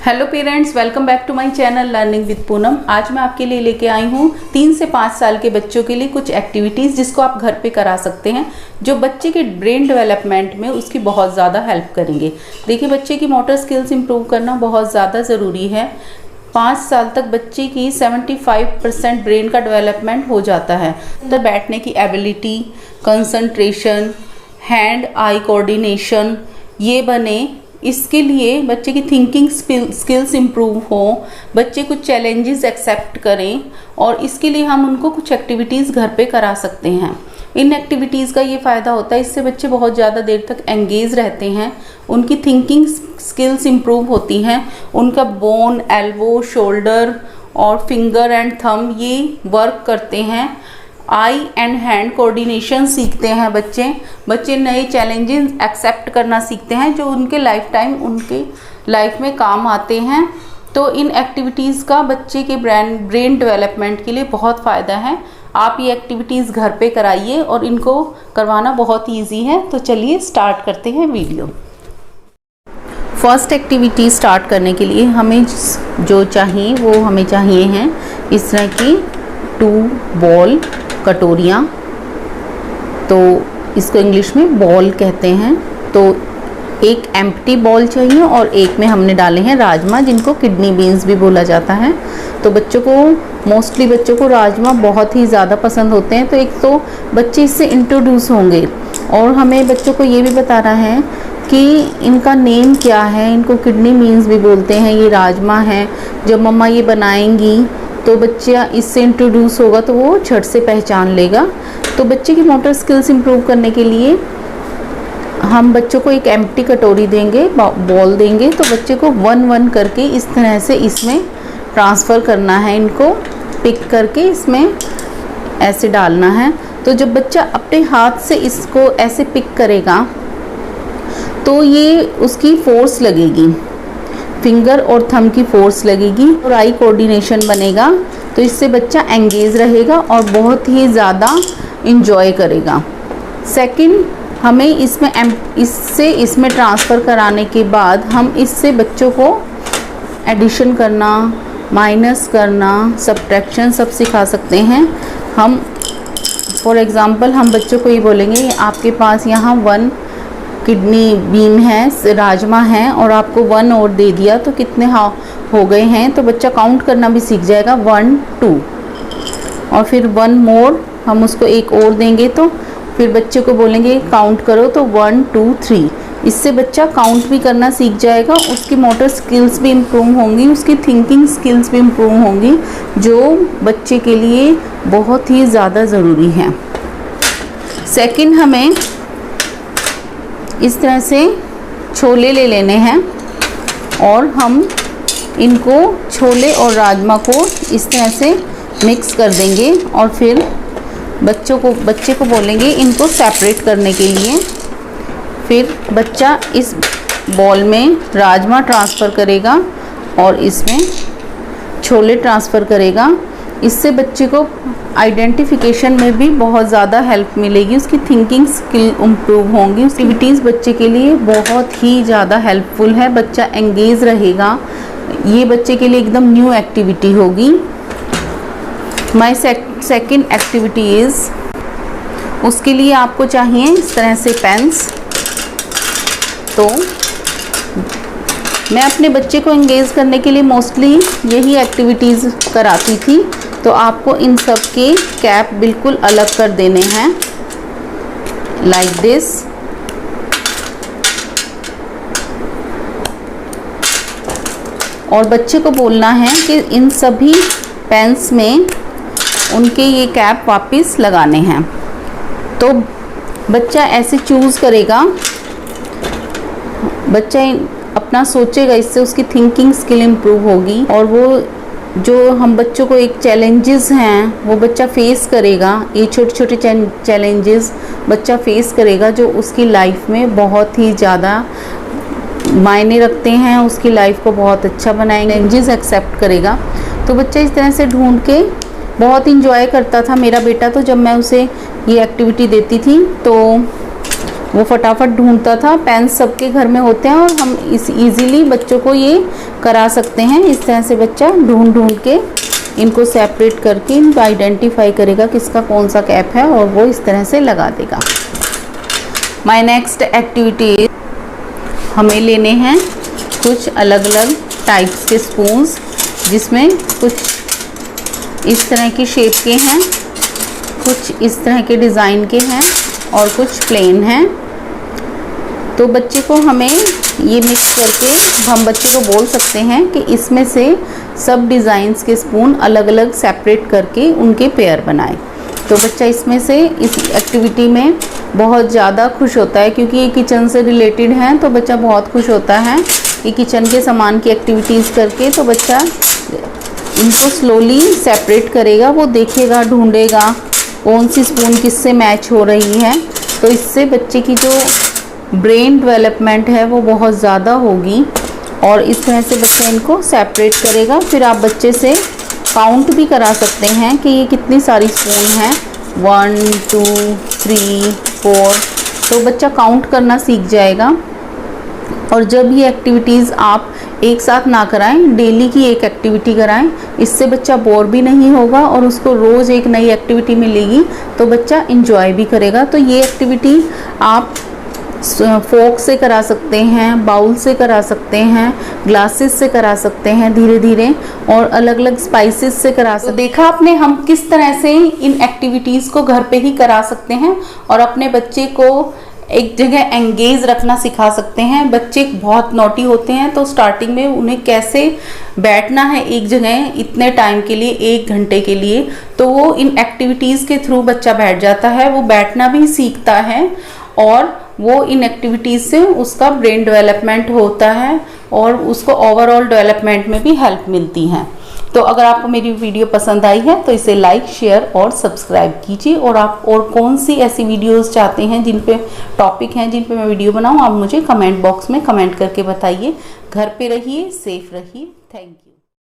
Hello parents, welcome back to my channel learning with Poonam. आज मैं आपके लिए लेके आई हूँ 3 से 5 साल के बच्चों के लिए कुछ एक्टिविटीज़ जिसको आप घर पे करा सकते हैं, जो बच्चे के ब्रेन डेवलपमेंट में उसकी बहुत ज़्यादा हेल्प करेंगे। देखिए, बच्चे की मोटर स्किल्स इंप्रूव करना बहुत ज़्यादा ज़रूरी है। 5 साल तक बच्चे की 75% ब्रेन का डेवलपमेंट हो जाता है। तो बैठने की ability, concentration, hand eye coordination ये बने, इसके लिए बच्चे की थिंकिंग स्किल्स इम्प्रूव हो, बच्चे कुछ चैलेंजेस एक्सेप्ट करें, और इसके लिए हम उनको कुछ एक्टिविटीज़ घर पे करा सकते हैं। इन एक्टिविटीज़ का ये फ़ायदा होता है, इससे बच्चे बहुत ज़्यादा देर तक एंगेज रहते हैं, उनकी थिंकिंग स्किल्स इम्प्रूव होती हैं, उनका बोन, एल्बो, शोल्डर और फिंगर एंड थंब ये वर्क करते हैं, आई एंड हैंड कोऑर्डिनेशन सीखते हैं बच्चे नए चैलेंजेस एक्सेप्ट करना सीखते हैं जो उनके उनके लाइफ में काम आते हैं। तो इन एक्टिविटीज़ का बच्चे के ब्रेन डेवलपमेंट के लिए बहुत फ़ायदा है। आप ये एक्टिविटीज़ घर पे कराइए और इनको करवाना बहुत ईजी है। तो चलिए स्टार्ट करते हैं वीडियो। फर्स्ट एक्टिविटी स्टार्ट करने के लिए हमें जो चाहिए वो हमें चाहिए हैं इस तरह की 2 बॉल कटोरियाँ, तो इसको इंग्लिश में बॉल कहते हैं। तो एक एम्प्टी बॉल चाहिए और एक में हमने डाले हैं राजमा, जिनको किडनी बीन्स भी बोला जाता है। तो मोस्टली बच्चों को राजमा बहुत ही ज़्यादा पसंद होते हैं। तो एक तो बच्चे इससे इंट्रोड्यूस होंगे, और हमें बच्चों को ये भी बताना है कि इनका नेम क्या है। इनको किडनी बीन्स भी बोलते हैं, ये राजमा है। जब मम्मा ये बनाएंगी तो बच्चा इससे इंट्रोड्यूस होगा तो वो झट से पहचान लेगा। तो बच्चे की मोटर स्किल्स इंप्रूव करने के लिए हम बच्चों को एक एम्प्टी कटोरी देंगे, बॉल देंगे, तो बच्चे को 1-1 करके इस तरह से इसमें ट्रांसफ़र करना है। इनको पिक करके इसमें ऐसे डालना है। तो जब बच्चा अपने हाथ से इसको ऐसे पिक करेगा तो ये उसकी फोर्स लगेगी, फिंगर और थंब की फोर्स लगेगी और आई कोऑर्डिनेशन बनेगा। तो इससे बच्चा एंगेज रहेगा और बहुत ही ज़्यादा इंजॉय करेगा। सेकंड, हमें इसमें ट्रांसफ़र कराने के बाद हम इससे बच्चों को एडिशन करना, माइनस करना, सब्ट्रैक्शन सब सिखा सकते हैं। हम फॉर एग्ज़ाम्पल हम बच्चों को ये बोलेंगे, आपके पास यहाँ 1 किडनी बीन है, राजमा है, और आपको 1 और दे दिया तो कितने हो गए हैं। तो बच्चा काउंट करना भी सीख जाएगा, 1 2, और फिर 1 मोर हम उसको एक और देंगे तो फिर बच्चे को बोलेंगे काउंट करो, तो 1 2 3। इससे बच्चा काउंट भी करना सीख जाएगा, उसकी मोटर स्किल्स भी इम्प्रूव होंगी, उसकी थिंकिंग स्किल्स भी इम्प्रूव होंगी, जो बच्चे के लिए बहुत ही ज़्यादा ज़रूरी है। सेकंड, हमें इस तरह से छोले ले लेने हैं और हम इनको छोले और राजमा को इस तरह से मिक्स कर देंगे, और फिर बच्चे को बोलेंगे इनको सेपरेट करने के लिए। फिर बच्चा इस बॉल में राजमा ट्रांसफ़र करेगा और इसमें छोले ट्रांसफ़र करेगा। इससे बच्चे को आइडेंटिफिकेशन में भी बहुत ज़्यादा हेल्प मिलेगी, उसकी थिंकिंग स्किल इम्प्रूव होंगी। एक्टिविटीज़ बच्चे के लिए बहुत ही ज़्यादा हेल्पफुल है, बच्चा एंगेज रहेगा। ये बच्चे के लिए एकदम न्यू एक्टिविटी होगी। माय सेकंड एक्टिविटी इज़, उसके लिए आपको चाहिए इस तरह से पेन्स। तो मैं अपने बच्चे को एंगेज करने के लिए मोस्टली यही एक्टिविटीज़ कराती थी। तो आपको इन सब के कैप बिल्कुल अलग कर देने हैं, लाइक दिस। और बच्चे को बोलना है कि इन सभी पेन्स में उनके ये कैप वापस लगाने हैं। तो बच्चा ऐसे चूज़ करेगा, बच्चा अपना सोचेगा, इससे उसकी थिंकिंग स्किल इम्प्रूव होगी, और वो जो हम बच्चों को एक चैलेंजेस हैं वो बच्चा फेस करेगा। ये छोटे छोटे चैलेंजेस बच्चा फेस करेगा जो उसकी लाइफ में बहुत ही ज़्यादा मायने रखते हैं, उसकी लाइफ को बहुत अच्छा बनाएंगे। चैलेंजेस एक्सेप्ट करेगा। तो बच्चा इस तरह से ढूंढ के बहुत इंजॉय करता था। मेरा बेटा तो जब मैं उसे ये एक्टिविटी देती थी तो वो फटाफट ढूंढता था। पेन सबके घर में होते हैं और हम इस इजीली बच्चों को ये करा सकते हैं। इस तरह से बच्चा ढूंढ ढूंढ के इनको सेपरेट करके इनको आइडेंटिफाई करेगा किसका कौन सा कैप है और वो इस तरह से लगा देगा। माय नेक्स्ट एक्टिविटी, हमें लेने हैं कुछ अलग अलग टाइप्स के स्पून्स, जिसमें कुछ इस तरह की शेप के हैं, कुछ इस तरह के डिज़ाइन के हैं और कुछ प्लेन हैं। तो बच्चे को हमें ये मिक्स करके हम बच्चे को बोल सकते हैं कि इसमें से सब डिज़ाइंस के स्पून अलग अलग सेपरेट करके उनके पेयर बनाए। तो बच्चा इसमें से इस एक्टिविटी में बहुत ज़्यादा खुश होता है, क्योंकि ये किचन से रिलेटेड हैं तो बच्चा बहुत खुश होता है ये किचन के सामान की एक्टिविटीज़ करके। तो बच्चा इनको स्लोली सेपरेट करेगा, वो देखेगा, ढूंढेगा कौन सी स्पून किससे मैच हो रही है। तो इससे बच्चे की जो ब्रेन डेवलपमेंट है वो बहुत ज़्यादा होगी और इस तरह से बच्चा इनको सेपरेट करेगा। फिर आप बच्चे से काउंट भी करा सकते हैं कि ये कितनी सारी स्पून हैं, 1 2 3 4। तो बच्चा काउंट करना सीख जाएगा। और जब ये एक्टिविटीज़ आप एक साथ ना कराएं, डेली की एक एक्टिविटी कराएं, इससे बच्चा बोर भी नहीं होगा और उसको रोज़ एक नई एक्टिविटी मिलेगी तो बच्चा इंजॉय भी करेगा। तो ये एक्टिविटी आप फोक से करा सकते हैं, बाउल से करा सकते हैं, ग्लासेस से करा सकते हैं धीरे धीरे, और अलग अलग स्पाइसेस से करा सकते हैं। तो देखा आपने हम किस तरह से इन एक्टिविटीज़ को घर पे ही करा सकते हैं और अपने बच्चे को एक जगह एंगेज रखना सिखा सकते हैं। बच्चे बहुत नॉटी होते हैं तो स्टार्टिंग में उन्हें कैसे बैठना है एक जगह इतने टाइम के लिए, 1 घंटे के लिए, तो वो इन एक्टिविटीज़ के थ्रू बच्चा बैठ जाता है, वो बैठना भी सीखता है और वो इन एक्टिविटीज़ से उसका ब्रेन डेवलपमेंट होता है और उसको ओवरऑल डेवलपमेंट में भी हेल्प मिलती है। तो अगर आपको मेरी वीडियो पसंद आई है तो इसे लाइक, शेयर और सब्सक्राइब कीजिए। और आप और कौन सी ऐसी वीडियोस चाहते हैं जिन पे टॉपिक हैं जिन पे मैं वीडियो बनाऊं, आप मुझे कमेंट बॉक्स में कमेंट करके बताइए। घर पे रहिए, सेफ रहिए। Thank you.